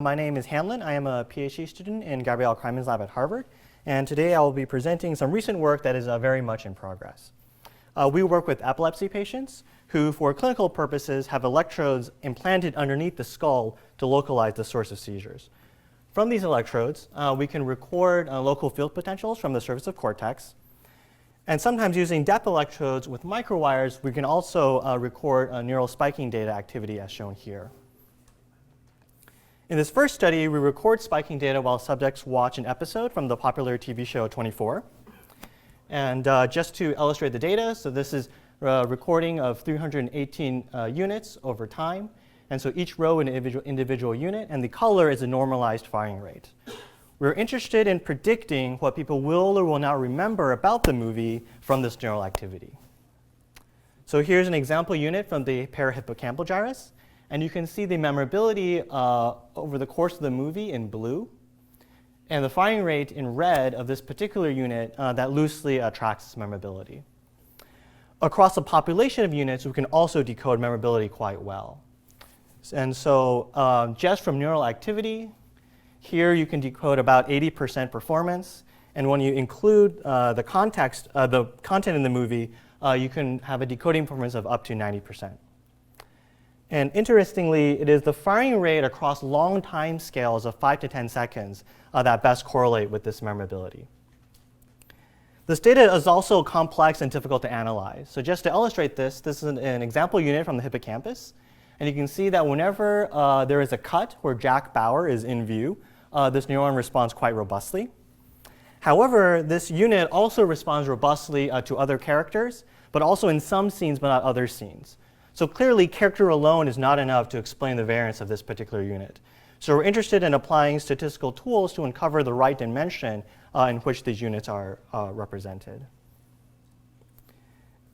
My name is Hanlin. I am a PhD student in Gabrielle Kreiman's lab at Harvard, and today I will be presenting some recent work that is very much in progress. We work with epilepsy patients who, for clinical purposes, have electrodes implanted underneath the skull to localize the source of seizures. From these electrodes, we can record local field potentials from the surface of cortex, and sometimes using depth electrodes with microwires, we can also record neural spiking data activity as shown here. In this first study, we record spiking data while subjects watch an episode from the popular TV show 24. And just to illustrate the data, so this is a recording of 318 units over time. And so each row an individual unit, and the color is a normalized firing rate. We're interested in predicting what people will or will not remember about the movie from this neural activity. So here's an example unit from the parahippocampal gyrus. And you can see the memorability over the course of the movie in blue, and the firing rate in red of this particular unit that loosely tracks its memorability. Across a population of units, we can also decode memorability quite well. And so just from neural activity, here you can decode about 80% performance. And when you include the content in the movie, you can have a decoding performance of up to 90%. And interestingly, it is the firing rate across long time scales of 5 to 10 seconds that best correlate with this memorability. This data is also complex and difficult to analyze. So just to illustrate this, this is an example unit from the hippocampus. And you can see that whenever there is a cut where Jack Bauer is in view, this neuron responds quite robustly. However, this unit also responds robustly to other characters, but also in some scenes, but not other scenes. So clearly, character alone is not enough to explain the variance of this particular unit. So we're interested in applying statistical tools to uncover the right dimension in which these units are represented.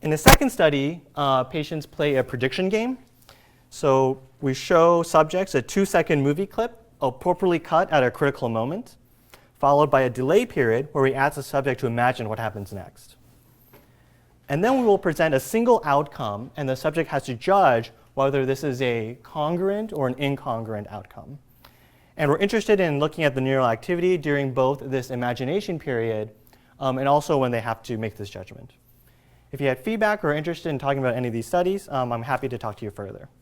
In the second study, patients play a prediction game. So we show subjects a 2-second movie clip appropriately cut at a critical moment, followed by a delay period where we ask the subject to imagine what happens next. And then we will present a single outcome, and the subject has to judge whether this is a congruent or an incongruent outcome. And we're interested in looking at the neural activity during both this imagination period and also when they have to make this judgment. If you had feedback or are interested in talking about any of these studies, I'm happy to talk to you further.